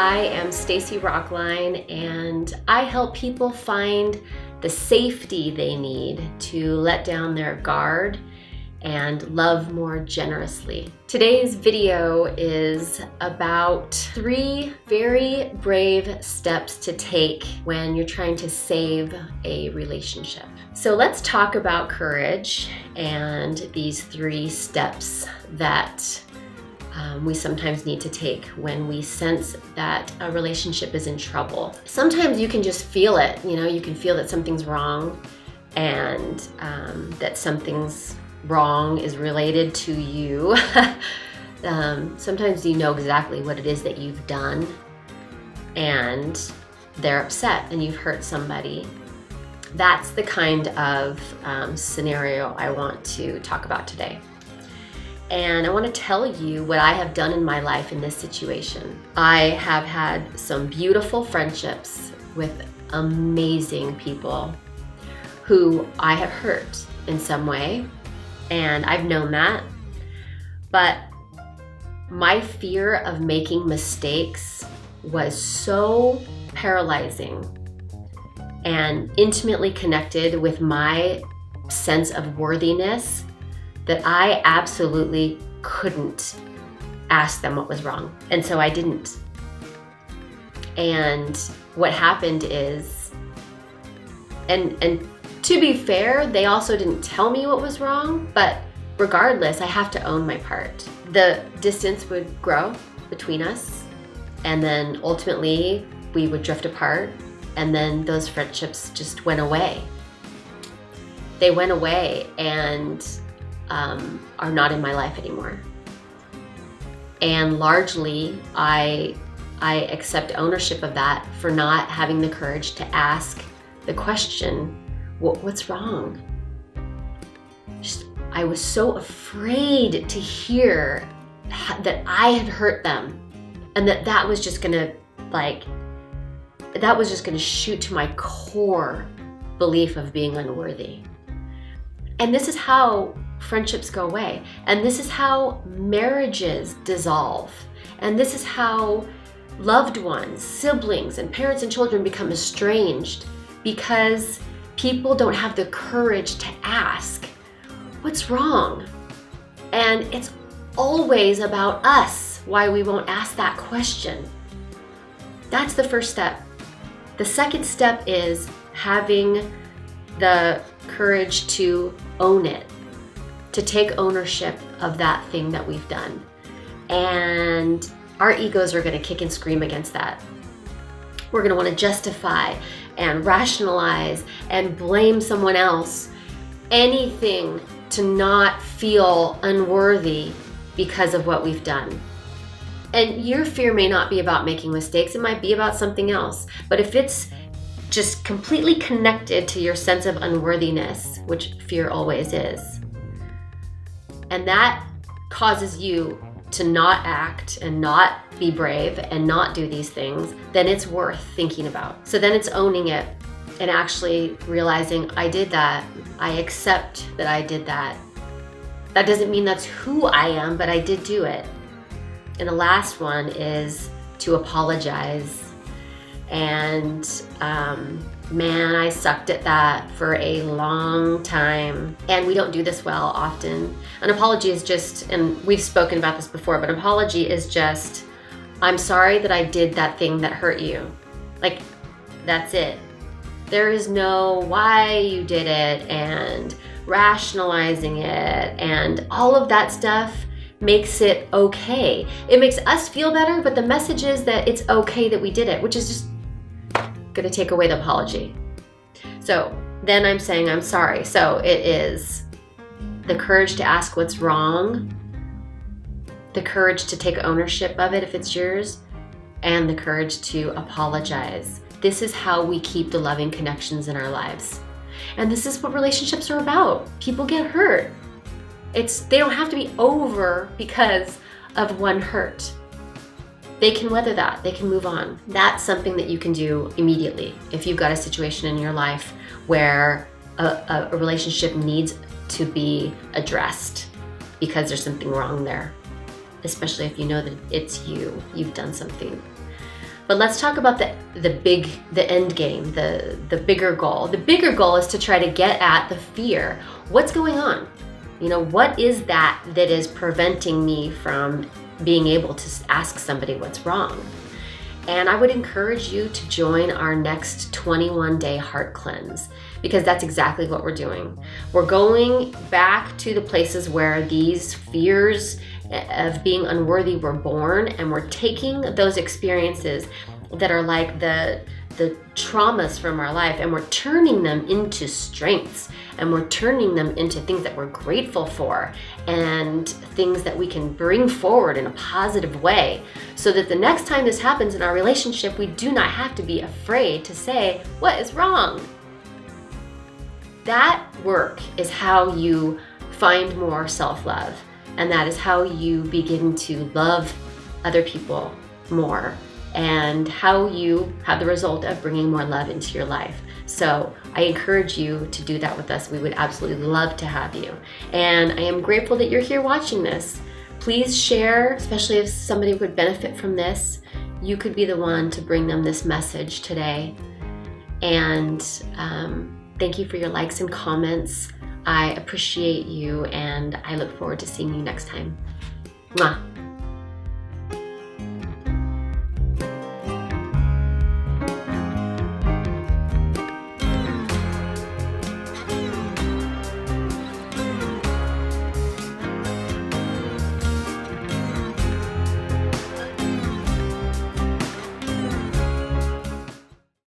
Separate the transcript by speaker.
Speaker 1: I am Stacy Rockline, and I help people find the safety they need to let down their guard and love more generously. Today's video is about 3 very brave steps to take when you're trying to save a relationship. So let's talk about courage and these 3 steps that we sometimes need to take when we sense that a relationship is in trouble. Sometimes you can just feel it, you can feel that something's wrong and that something's wrong is related to you. Sometimes you know exactly what it is that you've done and they're upset and you've hurt somebody. That's the kind of scenario I want to talk about today. And I want to tell you what I have done in my life in this situation. I have had some beautiful friendships with amazing people who I have hurt in some way, and I've known that. But my fear of making mistakes was so paralyzing and intimately connected with my sense of worthiness that I absolutely couldn't ask them what was wrong. And so I didn't. And what happened is, and to be fair, they also didn't tell me what was wrong, but regardless, I have to own my part. The distance would grow between us, and then ultimately we would drift apart, and then those friendships just went away. They went away and are not in my life anymore. And largely, I accept ownership of that for not having the courage to ask the question, what's wrong? I was so afraid to hear that I had hurt them, and that was just gonna shoot to my core belief of being unworthy. And this is how friendships go away. And this is how marriages dissolve. And this is how loved ones, siblings, and parents and children become estranged, because people don't have the courage to ask, what's wrong? And it's always about us why we won't ask that question. That's the first step. The second step is having the courage to own it, to take ownership of that thing that we've done. And our egos are going to kick and scream against that. We're going to want to justify and rationalize and blame someone else, anything to not feel unworthy because of what we've done. And your fear may not be about making mistakes, it might be about something else. But if it's just completely connected to your sense of unworthiness, which fear always is, and that causes you to not act and not be brave and not do these things, then it's worth thinking about. So then it's owning it and actually realizing, I did that. I accept that I did that. That doesn't mean that's who I am, but I did do it. And the last one is to apologize. And man, I sucked at that for a long time. And we don't do this well often. An apology is just, and we've spoken about this before, but an apology is just, I'm sorry that I did that thing that hurt you. Like, that's it. There is no why you did it and rationalizing it, and all of that stuff makes it okay. It makes us feel better, but the message is that it's okay that we did it, which is just going to take away the apology. So then I'm saying I'm sorry. So it is the courage to ask what's wrong, the courage to take ownership of it if it's yours, and the courage to apologize. This is how we keep the loving connections in our lives. And this is what relationships are about. People get hurt. They don't have to be over because of one hurt. They can weather that. They can move on. That's something that you can do immediately. If you've got a situation in your life where a relationship needs to be addressed because there's something wrong there, especially if you know that it's you've done something. But let's talk about the end game, the bigger goal. The bigger goal is to try to get at the fear. What's going on? What is that is preventing me from being able to ask somebody what's wrong? And I would encourage you to join our next 21-day heart cleanse, because that's exactly what we're doing. We're going back to the places where these fears of being unworthy were born, and we're taking those experiences that are like the traumas from our life, and we're turning them into strengths, and we're turning them into things that we're grateful for and things that we can bring forward in a positive way, so that the next time this happens in our relationship, we do not have to be afraid to say, what is wrong? That work is how you find more self-love, and that is how you begin to love other people more, and how you have the result of bringing more love into your life. So I encourage you to do that with us. We would absolutely love to have you. And I am grateful that you're here watching this. Please share, especially if somebody would benefit from this. You could be the one to bring them this message today. And thank you for your likes and comments. I appreciate you, and I look forward to seeing you next time. Mwah.